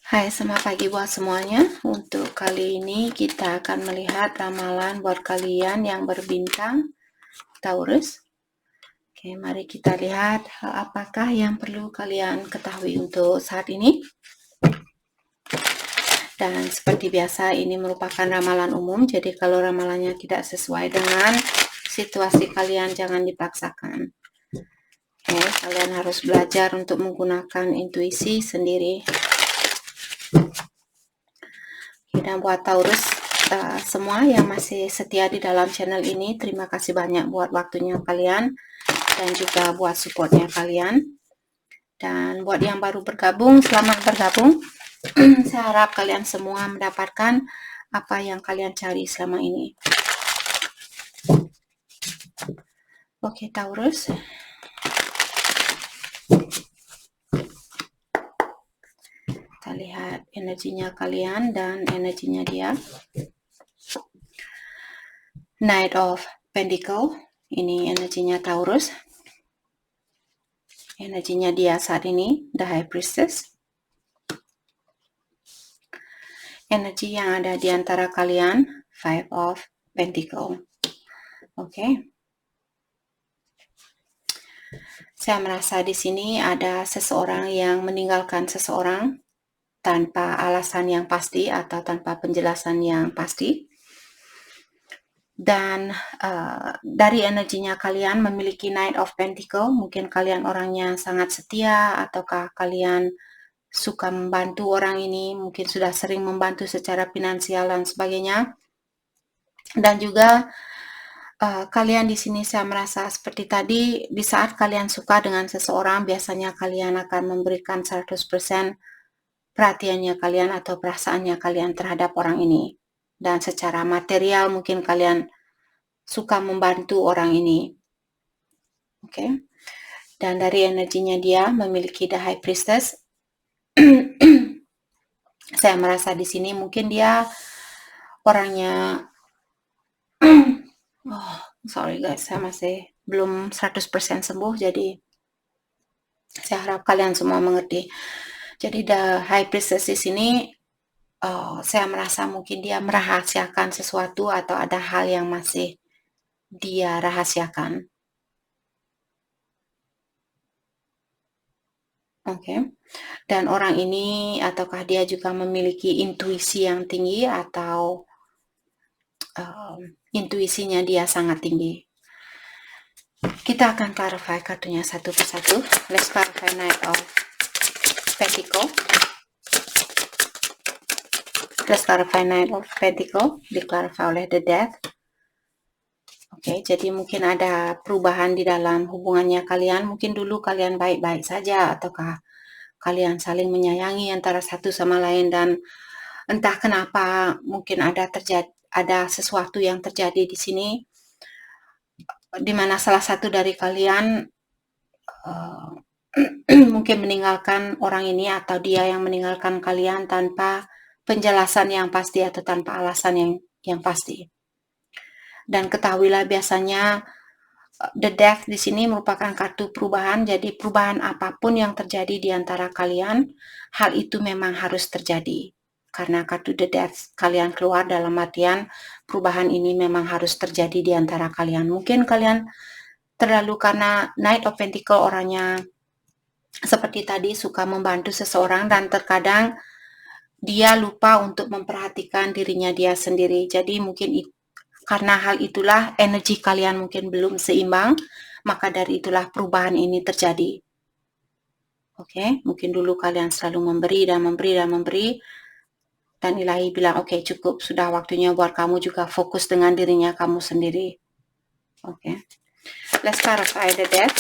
Hai, selamat pagi buat semuanya. Untuk kali ini kita akan melihat ramalan buat kalian yang berbintang Taurus. Oke, mari kita lihat apakah yang perlu kalian ketahui untuk saat ini. Dan seperti biasa, ini merupakan ramalan umum, jadi kalau ramalannya tidak sesuai dengan situasi kalian, jangan dipaksakan. Oke, kalian harus belajar untuk menggunakan intuisi sendiri. Dan buat Taurus semua yang masih setia di dalam channel ini, terima kasih banyak buat waktunya kalian dan juga buat supportnya kalian. Dan buat yang baru bergabung, selamat bergabung. Saya harap kalian semua mendapatkan apa yang kalian cari selama ini. Oke, Taurus. Kita lihat energinya kalian dan energinya dia. Knight of Pentacle, ini energinya Taurus. Energinya dia saat ini, The High Priestess. Energi yang ada di antara kalian, Five of Pentacle. Oke. Saya merasa di sini ada seseorang yang meninggalkan seseorang tanpa alasan yang pasti atau tanpa penjelasan yang pasti. Dan dari energinya kalian memiliki Knight of Pentacle, mungkin kalian orangnya sangat setia, ataukah kalian suka membantu orang ini, mungkin sudah sering membantu secara finansial dan sebagainya. Dan juga kalian di sini saya merasa seperti tadi, di saat kalian suka dengan seseorang, biasanya kalian akan memberikan 100% perhatiannya kalian atau perasaannya kalian terhadap orang ini. Dan secara material mungkin kalian suka membantu orang ini. Oke. Dan dari energinya dia memiliki The High Priestess. Saya merasa di sini mungkin dia orangnya sorry guys, saya masih belum 100% sembuh, jadi saya harap kalian semua mengerti. Jadi The High Priestess di sini saya merasa mungkin dia merahasiakan sesuatu atau ada hal yang masih dia rahasiakan. Oke. Dan orang ini ataukah dia juga memiliki intuisi yang tinggi atau intuisinya dia sangat tinggi. Kita akan clarify kartunya satu persatu. Let's clarify Knight of Pentacle. Let's clarify Knight of Pentacle. Diklarify oleh The Death. Oke, jadi mungkin ada perubahan di dalam hubungannya kalian. Mungkin dulu kalian baik-baik saja, ataukah kalian saling menyayangi antara satu sama lain, dan entah kenapa mungkin ada sesuatu yang terjadi di sini, di mana salah satu dari kalian mungkin meninggalkan orang ini atau dia yang meninggalkan kalian tanpa penjelasan yang pasti atau tanpa alasan yang pasti. Dan ketahuilah biasanya The Death di sini merupakan kartu perubahan, jadi perubahan apapun yang terjadi di antara kalian, hal itu memang harus terjadi. Karena kartu The Death kalian keluar dalam artian perubahan ini memang harus terjadi di antara kalian. Mungkin kalian terlalu, karena Knight of Pentacle orangnya seperti tadi suka membantu seseorang dan terkadang dia lupa untuk memperhatikan dirinya dia sendiri. Jadi mungkin karena hal itulah energi kalian mungkin belum seimbang, maka dari itulah perubahan ini terjadi. Oke, mungkin dulu kalian selalu memberi dan memberi dan memberi, dan ilahi bilang, oke, cukup, sudah waktunya buat kamu juga fokus dengan dirinya kamu sendiri. Oke. Let's clarify the Death.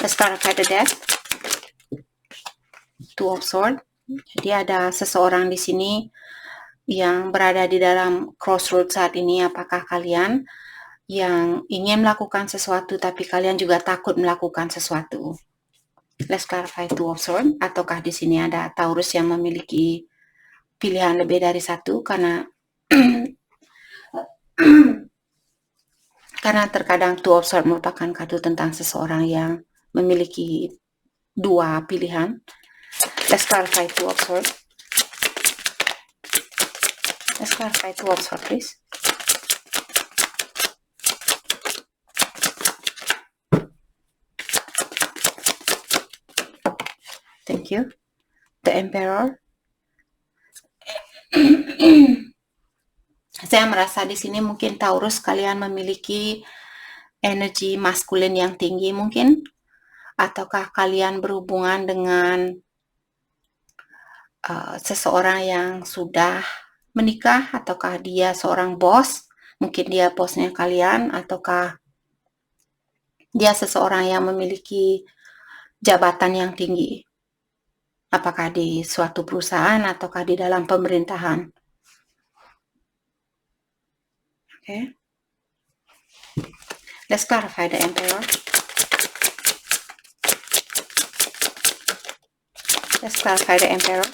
Let's clarify the Death. Two of Swords. Jadi ada seseorang di sini yang berada di dalam crossroad saat ini. Apakah kalian yang ingin melakukan sesuatu tapi kalian juga takut melakukan sesuatu? Let's clarify Two of Swords. Ataukah di sini ada Taurus yang memiliki pilihan lebih dari satu, karena terkadang Two of Swords merupakan kartu tentang seseorang yang memiliki dua pilihan. Let's clarify Two of Swords. Let's clarify Two of Swords, please. Thank you. The Emperor. Saya merasa di sini mungkin Taurus kalian memiliki energi maskulin yang tinggi mungkin, ataukah kalian berhubungan dengan seseorang yang sudah menikah, ataukah dia seorang bos, mungkin dia bosnya kalian, ataukah dia seseorang yang memiliki jabatan yang tinggi, apakah di suatu perusahaan ataukah di dalam pemerintahan. Okay. Let's clarify the Emperor. Let's clarify the Emperor.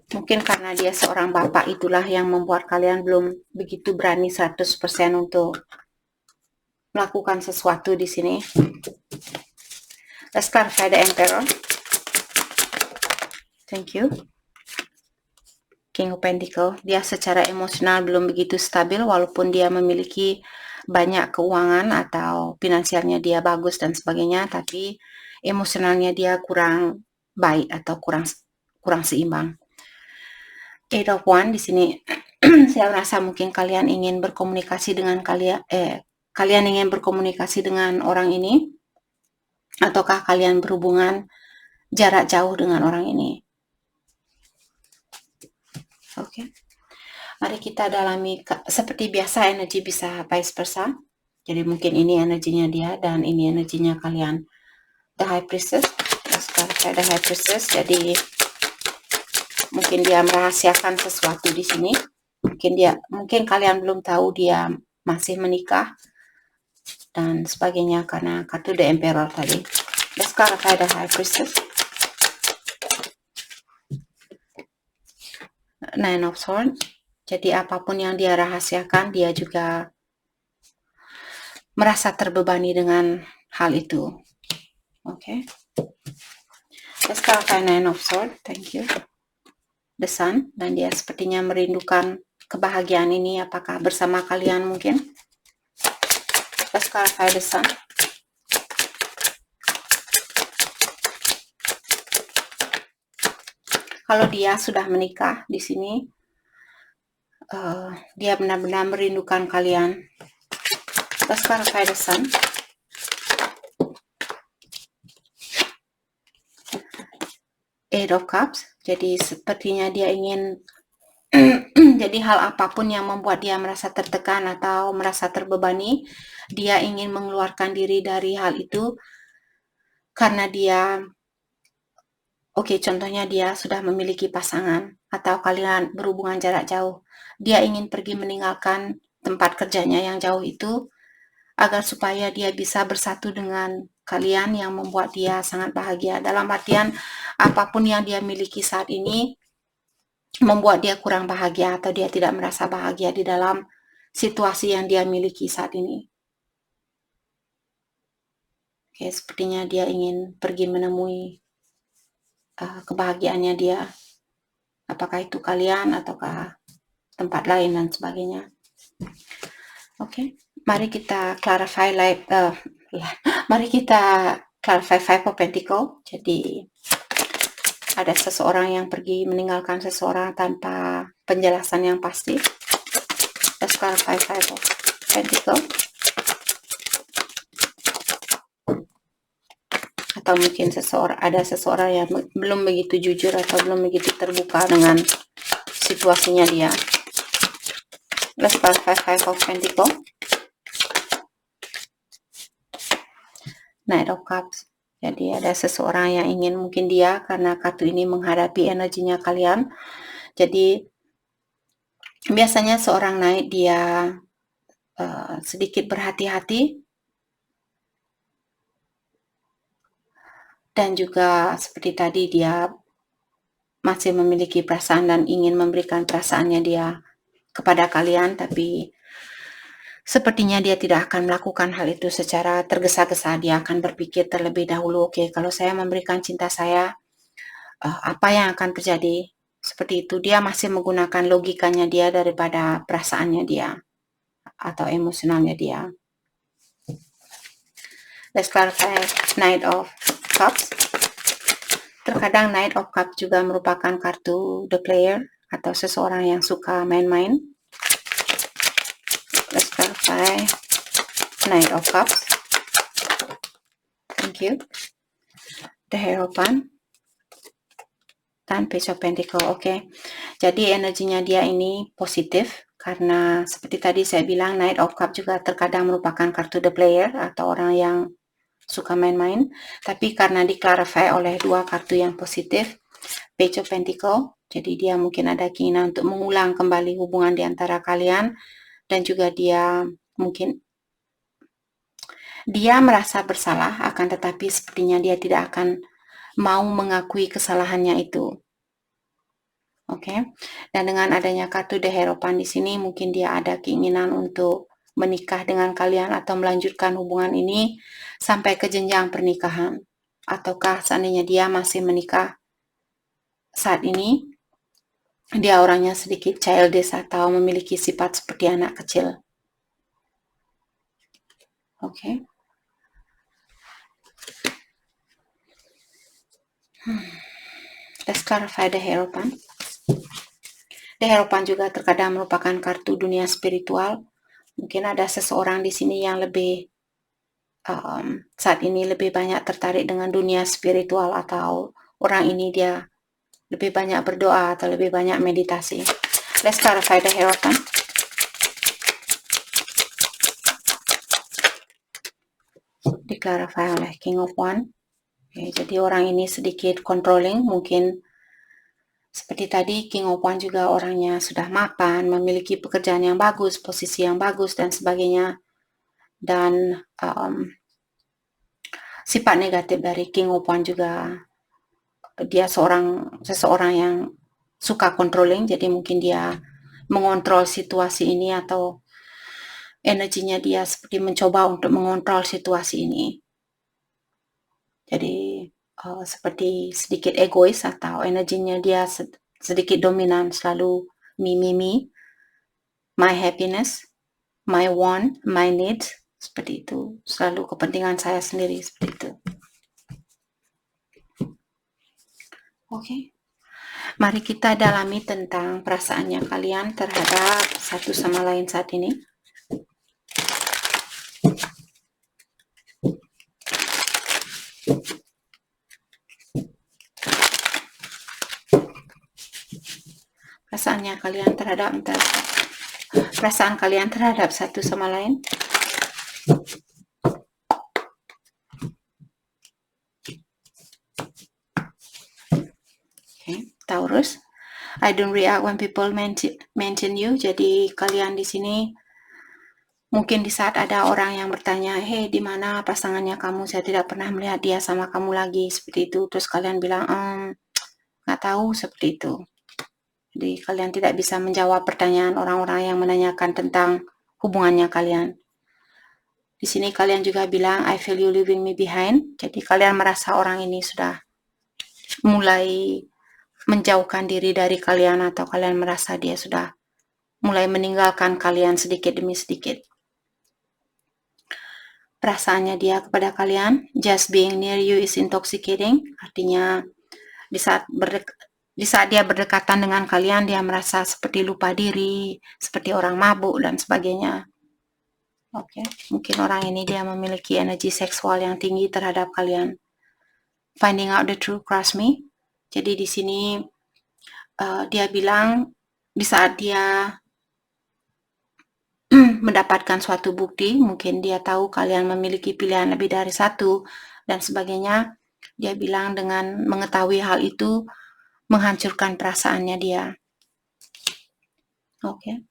Mungkin karena dia seorang bapak, itulah yang membuat kalian belum begitu berani 100% untuk melakukan sesuatu di sini. Let's clarify the Emperor. Thank you. King of Pentacles, dia secara emosional belum begitu stabil walaupun dia memiliki banyak keuangan atau finansialnya dia bagus dan sebagainya, tapi emosionalnya dia kurang baik atau kurang seimbang. Eight of Wands di sini saya merasa mungkin kalian ingin berkomunikasi dengan kalian ingin berkomunikasi dengan orang ini, ataukah kalian berhubungan jarak jauh dengan orang ini. Oke. Mari kita dalami, seperti biasa energi bisa vice versa. Jadi mungkin ini energinya dia dan ini energinya kalian. The High Priestess. Sekarang saya The High Priestess. Jadi mungkin dia merahasiakan sesuatu di sini. Mungkin kalian belum tahu dia masih menikah dan sebagainya karena kartu The Emperor tadi. Sekarang saya The High Priestess. Nine of Swords. Jadi apapun yang dia rahasiakan, dia juga merasa terbebani dengan hal itu. Oke. Sekarang Nine of Swords. Thank you. The Sun. Dan dia sepertinya merindukan kebahagiaan ini. Apakah bersama kalian mungkin? Sekarang The Sun. Kalau dia sudah menikah di sini, dia benar-benar merindukan kalian. Sekarang The Sun. Eight of Cups. Jadi sepertinya dia ingin jadi hal apapun yang membuat dia merasa tertekan atau merasa terbebani, dia ingin mengeluarkan diri dari hal itu karena dia contohnya dia sudah memiliki pasangan atau kalian berhubungan jarak jauh. Dia ingin pergi meninggalkan tempat kerjanya yang jauh itu agar supaya dia bisa bersatu dengan kalian yang membuat dia sangat bahagia. Dalam artian apapun yang dia miliki saat ini membuat dia kurang bahagia atau dia tidak merasa bahagia di dalam situasi yang dia miliki saat ini. Sepertinya dia ingin pergi menemui kebahagiaannya dia, apakah itu kalian ataukah tempat lain dan sebagainya. Mari kita clarify Five of Pentacles. Jadi ada seseorang yang pergi meninggalkan seseorang tanpa penjelasan yang pasti. Let's clarify Five of Pentacles. Atau mungkin ada seseorang yang belum begitu jujur atau belum begitu terbuka dengan situasinya dia. Let's clarify Five of Pentacles. Knight of Cups. Jadi ada seseorang yang ingin mungkin dia karena kartu ini menghadapi energinya kalian. Jadi biasanya seorang Knight dia sedikit berhati-hati. Dan juga seperti tadi dia masih memiliki perasaan dan ingin memberikan perasaannya dia kepada kalian, tapi sepertinya dia tidak akan melakukan hal itu secara tergesa-gesa. Dia akan berpikir terlebih dahulu, oke, kalau saya memberikan cinta saya, apa yang akan terjadi? Seperti itu, dia masih menggunakan logikanya dia daripada perasaannya dia atau emosionalnya dia. Let's clarify Knight of Cups. Terkadang Knight of Cups juga merupakan kartu the player atau seseorang yang suka main-main. Let's clarify Knight of Cups. Thank you. The Hierophant dan Page of Pentacle. Oke. Jadi energinya dia ini positif karena seperti tadi saya bilang Knight of Cups juga terkadang merupakan kartu the player atau orang yang suka main-main, tapi karena diklarify oleh dua kartu yang positif, Page of Pentacle, jadi dia mungkin ada keinginan untuk mengulang kembali hubungan di antara kalian, dan juga dia mungkin dia merasa bersalah, akan tetapi sepertinya dia tidak akan mau mengakui kesalahannya itu. Oke. Dan dengan adanya kartu The Hierophant di sini, mungkin dia ada keinginan untuk menikah dengan kalian atau melanjutkan hubungan ini sampai ke jenjang pernikahan. Ataukah seandainya dia masih menikah saat ini, dia orangnya sedikit childish atau memiliki sifat seperti anak kecil. Oke. Let's clarify The Hierophant. The Hierophant juga terkadang merupakan kartu dunia spiritual. Mungkin ada seseorang di sini yang lebih saat ini lebih banyak tertarik dengan dunia spiritual, atau orang ini dia lebih banyak berdoa atau lebih banyak meditasi. Let's clarify the Hierophant. Diklarify oleh King of Wands. Okay, jadi orang ini sedikit controlling, mungkin seperti tadi King of Wands juga orangnya sudah mapan, memiliki pekerjaan yang bagus, posisi yang bagus dan sebagainya. Dan sifat negatif dari King of Wands juga, dia seseorang yang suka controlling, jadi mungkin dia mengontrol situasi ini atau energinya dia seperti mencoba untuk mengontrol situasi ini. Jadi seperti sedikit egois atau energinya dia sedikit dominan, selalu me, my happiness, my want, my needs, seperti itu. Selalu kepentingan saya sendiri, seperti itu. Oke. Mari kita dalami tentang perasaannya kalian terhadap satu sama lain saat ini. Perasaan kalian terhadap satu sama lain. Okay. Taurus, I don't react when people mention you. Jadi kalian di sini mungkin di saat ada orang yang bertanya, hey, di mana pasangannya kamu? Saya tidak pernah melihat dia sama kamu lagi, seperti itu. Terus kalian bilang, nggak tahu, seperti itu. Jadi kalian tidak bisa menjawab pertanyaan orang-orang yang menanyakan tentang hubungannya kalian. Di sini kalian juga bilang, I feel you leaving me behind. Jadi kalian merasa orang ini sudah mulai menjauhkan diri dari kalian, atau kalian merasa dia sudah mulai meninggalkan kalian sedikit demi sedikit. Perasaannya dia kepada kalian, just being near you is intoxicating. Artinya di saat dia berdekatan dengan kalian, dia merasa seperti lupa diri, seperti orang mabuk dan sebagainya. Oke, mungkin orang ini dia memiliki energi seksual yang tinggi terhadap kalian. Finding out the truth, trust me. Jadi di sini dia bilang di saat dia mendapatkan suatu bukti, mungkin dia tahu kalian memiliki pilihan lebih dari satu dan sebagainya. Dia bilang dengan mengetahui hal itu menghancurkan perasaannya dia. Oke.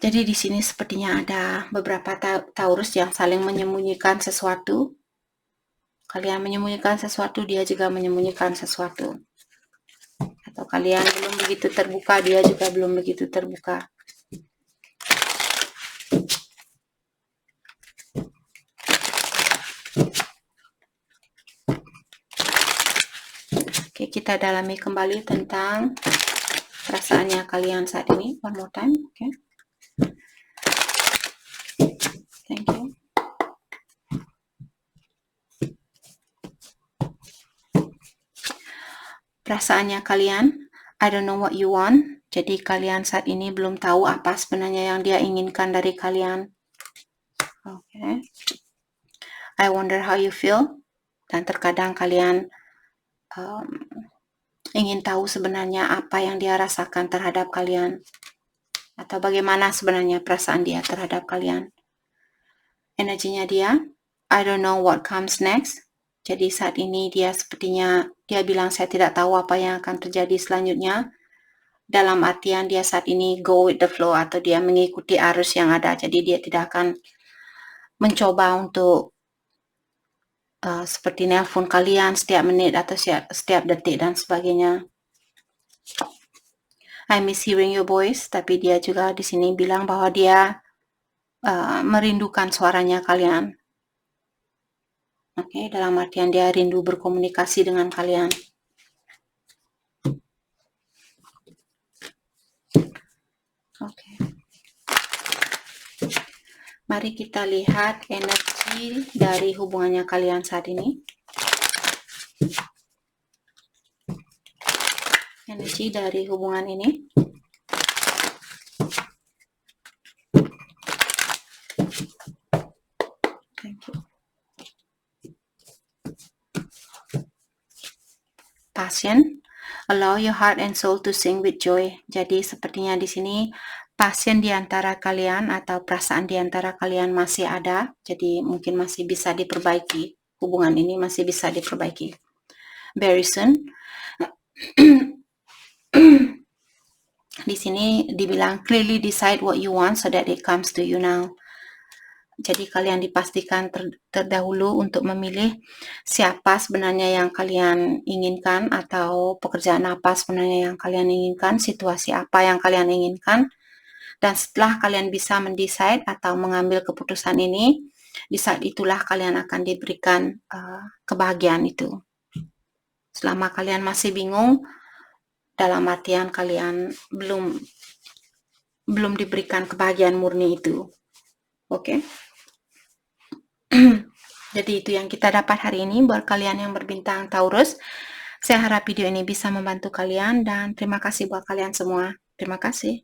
Jadi di sini sepertinya ada beberapa Taurus yang saling menyembunyikan sesuatu. Kalian menyembunyikan sesuatu, dia juga menyembunyikan sesuatu. Atau kalian belum begitu terbuka, dia juga belum begitu terbuka. Oke, kita dalami kembali tentang perasaannya kalian saat ini. One more time, oke. Thank you. Perasaannya kalian, I don't know what you want. Jadi kalian saat ini belum tahu apa sebenarnya yang dia inginkan dari kalian. Oke. I wonder how you feel. Dan terkadang kalian ingin tahu sebenarnya apa yang dia rasakan terhadap kalian. Atau bagaimana sebenarnya perasaan dia terhadap kalian. Energinya dia, I don't know what comes next. Jadi saat ini dia sepertinya, dia bilang saya tidak tahu apa yang akan terjadi selanjutnya. Dalam artian dia saat ini go with the flow atau dia mengikuti arus yang ada. Jadi dia tidak akan mencoba untuk seperti nelpon kalian setiap menit atau setiap detik dan sebagainya. I miss hearing your voice, tapi dia juga di sini bilang bahwa dia merindukan suaranya kalian. Oke, dalam artian dia rindu berkomunikasi dengan kalian. Oke. Mari kita lihat energi dari hubungannya kalian saat ini. Energi dari hubungan ini. Thank you. Passion. Allow your heart and soul to sing with joy. Jadi sepertinya di sini passion di antara kalian atau perasaan di antara kalian masih ada. Jadi mungkin masih bisa diperbaiki. Hubungan ini masih bisa diperbaiki. Very soon. Di sini dibilang clearly decide what you want so that it comes to you now. Jadi kalian dipastikan terdahulu untuk memilih siapa sebenarnya yang kalian inginkan atau pekerjaan apa sebenarnya yang kalian inginkan, situasi apa yang kalian inginkan. Dan setelah kalian bisa mendecide atau mengambil keputusan ini, di saat itulah kalian akan diberikan kebahagiaan itu. Selama kalian masih bingung, dalam artian kalian belum diberikan kebahagiaan murni itu. Oke. Jadi itu yang kita dapat hari ini buat kalian yang berbintang Taurus. Saya harap video ini bisa membantu kalian dan terima kasih buat kalian semua. Terima kasih.